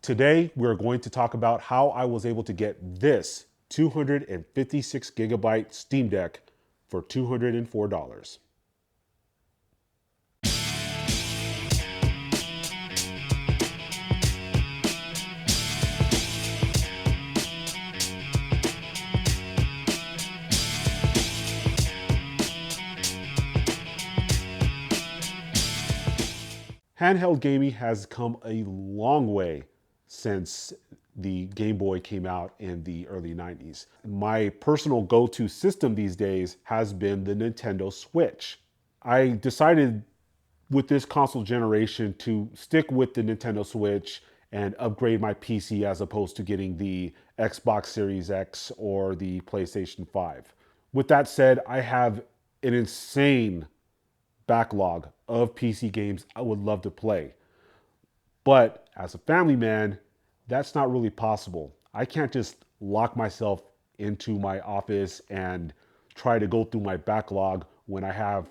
Today, we're going to talk about how I was able to get this 256 gigabyte Steam Deck for $204. Handheld gaming has come a long way since the Game Boy came out in the early 90s. My personal go-to system these days has been the Nintendo Switch. I decided with this console generation to stick with the Nintendo Switch and upgrade my PC as opposed to getting the Xbox Series X or the PlayStation 5. With that said, I have an insane backlog of PC games I would love to play. But as a family man, that's not really possible. I can't just lock myself into my office and try to go through my backlog when I have,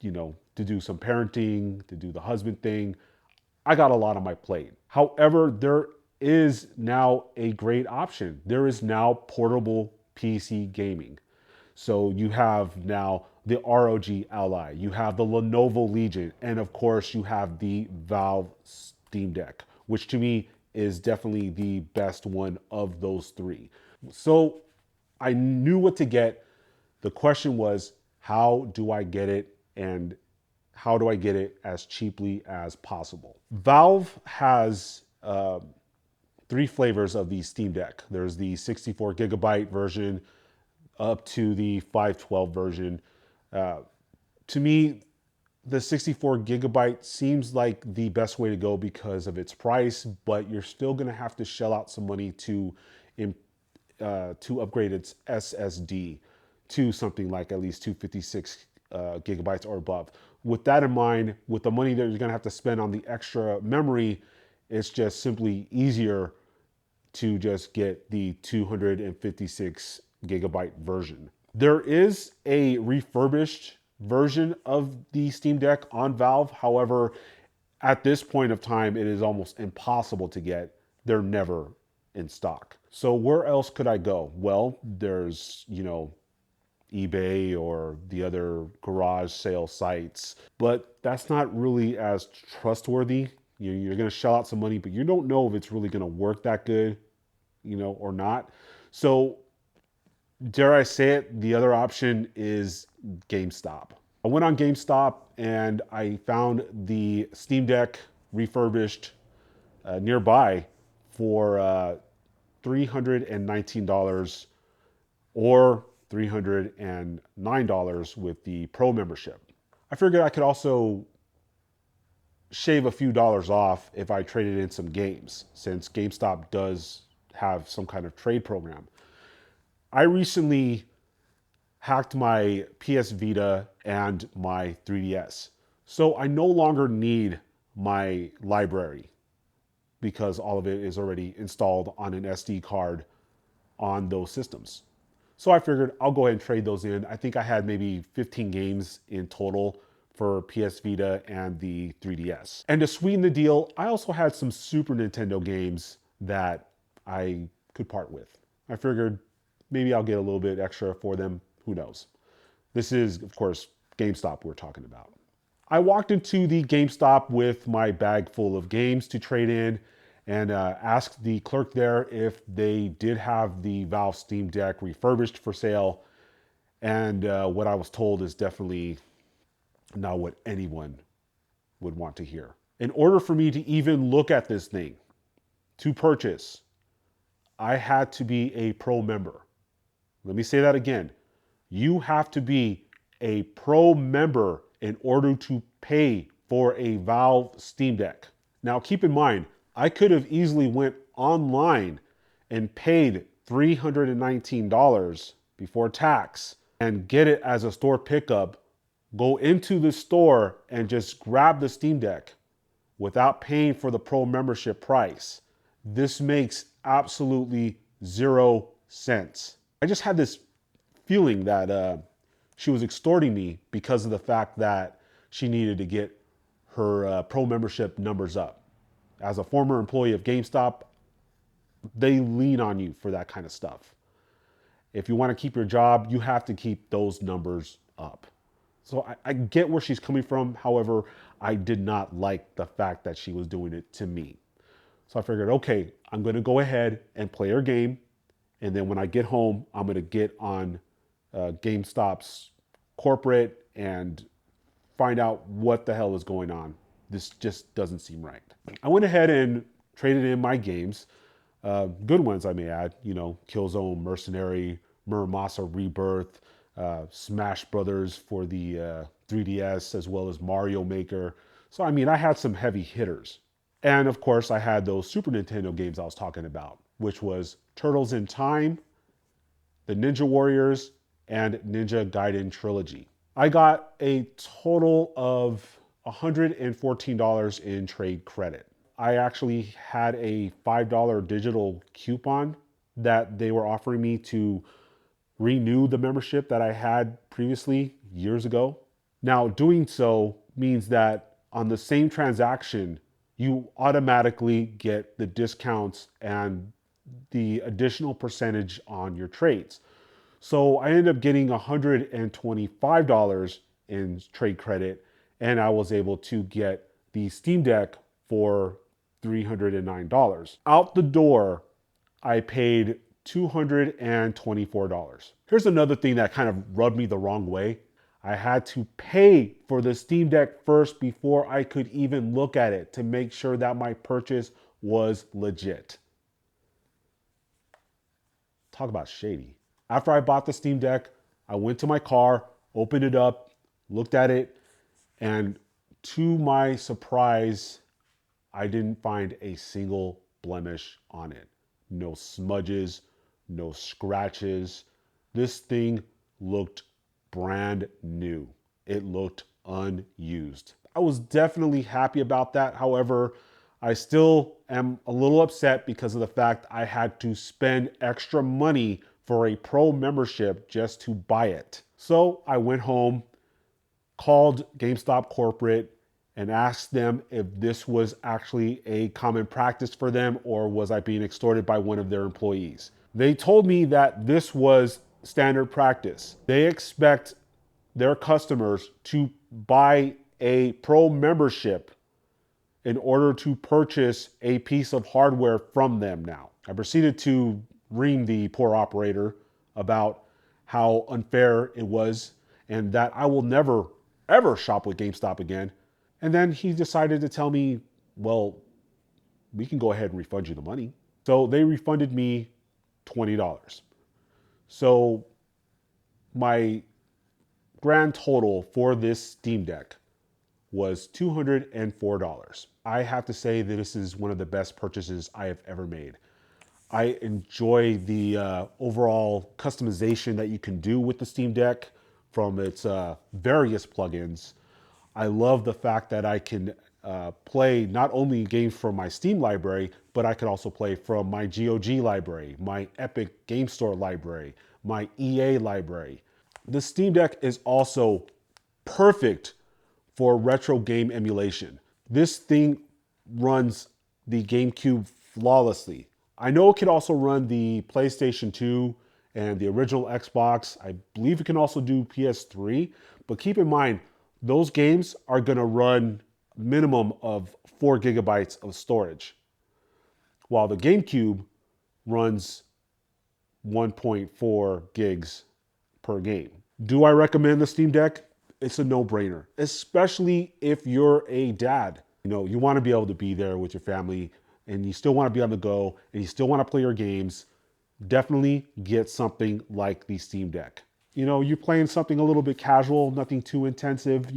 to do some parenting, to do the husband thing. I got a lot on my plate. However, there is now a great option. There is now portable PC gaming. So you have now the ROG Ally, you have the Lenovo Legion, and of course you have the Valve Steam Deck, which to me is definitely the best one of those three. So I knew what to get. The question was, how do I get it, and how do I get it as cheaply as possible? Valve has three flavors of the Steam Deck. There's the 64 gigabyte version up to the 512 version. To me, the 64 gigabyte seems like the best way to go because of its price, but you're still going to have to shell out some money to upgrade its SSD to something like at least 256 gigabytes or above. With that in mind, with the money that you're going to have to spend on the extra memory, it's just simply easier to just get the 256 gigabyte version. There is a refurbished version of the Steam Deck on Valve. However, at this point of time, it is almost impossible to get. They're never in stock. So where else could I go? Well, there's, eBay or the other garage sale sites, but that's not really as trustworthy. You're going to shell out some money, but you don't know if it's really going to work that good, or not. So dare I say it, the other option is GameStop. I went on GameStop and I found the Steam Deck refurbished nearby for $319 or $309 with the Pro membership. I figured I could also shave a few dollars off if I traded in some games, since GameStop does have some kind of trade program. I recently hacked my PS Vita and my 3DS. So I no longer need my library because all of it is already installed on an SD card on those systems. So I figured I'll go ahead and trade those in. I think I had maybe 15 games in total for PS Vita and the 3DS. And to sweeten the deal, I also had some Super Nintendo games that I could part with. I figured maybe I'll get a little bit extra for them. Who knows? This is, of course, GameStop we're talking about. I walked into the GameStop with my bag full of games to trade in and asked the clerk there if they did have the Valve Steam Deck refurbished for sale. And what I was told is definitely not what anyone would want to hear. In order for me to even look at this thing to purchase, I had to be a Pro member. Let me say that again. You have to be a Pro member in order to pay for a Valve Steam Deck. Now, keep in mind, I could have easily went online and paid $319 before tax and get it as a store pickup, go into the store and just grab the Steam Deck without paying for the Pro membership price. This makes absolutely 0 sense. I just had this feeling that she was extorting me because of the fact that she needed to get her Pro membership numbers up. As a former employee of GameStop, they lean on you for that kind of stuff. If you want to keep your job, you have to keep those numbers up. So I get where she's coming from. However, I did not like the fact that she was doing it to me. So I figured, okay, I'm going to go ahead and play her game. And then when I get home, I'm going to get on GameStop's corporate and find out what the hell is going on. This just doesn't seem right. I went ahead and traded in my games, good ones I may add. Killzone, Mercenary, Muramasa Rebirth, Smash Brothers for the 3DS, as well as Mario Maker. So I mean, I had some heavy hitters, and of course, I had those Super Nintendo games I was talking about, which was Turtles in Time, the Ninja Warriors, and Ninja Gaiden Trilogy. I got a total of $114 in trade credit. I actually had a $5 digital coupon that they were offering me to renew the membership that I had previously years ago. Now, doing so means that on the same transaction, you automatically get the discounts and the additional percentage on your trades. So I ended up getting $125 in trade credit, and I was able to get the Steam Deck for $309. Out the door, I paid $224. Here's another thing that kind of rubbed me the wrong way. I had to pay for the Steam Deck first before I could even look at it to make sure that my purchase was legit. Talk about shady. After I bought the Steam Deck, I went to my car, opened it up, looked at it, and to my surprise, I didn't find a single blemish on it. No smudges, no scratches. This thing looked brand new. It looked unused. I was definitely happy about that. However, I still am a little upset because of the fact I had to spend extra money for a pro membership just to buy it. So I went home, called GameStop corporate, and asked them if this was actually a common practice for them or was I being extorted by one of their employees. They told me that this was standard practice. They expect their customers to buy a pro membership in order to purchase a piece of hardware from them now. I proceeded to ream the poor operator about how unfair it was and that I will never, ever shop with GameStop again. And then he decided to tell me, well, we can go ahead and refund you the money. So they refunded me $20. So my grand total for this Steam Deck was $204. I have to say that this is one of the best purchases I have ever made. I enjoy the overall customization that you can do with the Steam Deck from its various plugins. I love the fact that I can play not only games from my Steam library, but I can also play from my GOG library, my Epic Game Store library, my EA library. The Steam Deck is also perfect for retro game emulation. This thing runs the GameCube flawlessly. I know it can also run the PlayStation 2 and the original Xbox. I believe it can also do PS3, but keep in mind, those games are gonna run minimum of 4 gigabytes of storage, while the GameCube runs 1.4 gigs per game. Do I recommend the Steam Deck? It's a no-brainer, especially if you're a dad. You want to be able to be there with your family and you still want to be on the go and you still want to play your games. Definitely get something like the Steam Deck. You're playing something a little bit casual, nothing too intensive,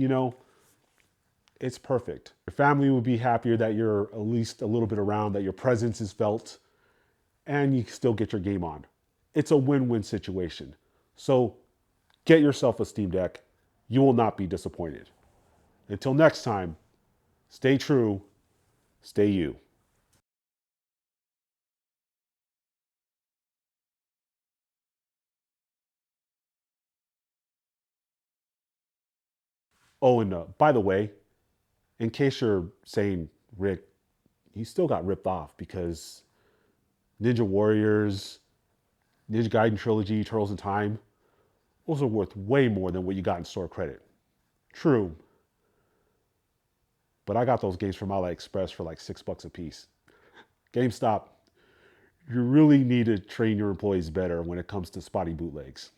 it's perfect. Your family would be happier that you're at least a little bit around, that your presence is felt, and you still get your game on. It's a win-win situation. So get yourself a Steam Deck. You will not be disappointed. Until next time, stay true, stay you. Oh, and by the way, in case you're saying, Rick, you still got ripped off because Ninja Warriors, Ninja Gaiden Trilogy, Turtles in Time, those are worth way more than what you got in store credit. True, but I got those games from AliExpress for like $6 a piece. GameStop, you really need to train your employees better when it comes to spotty bootlegs.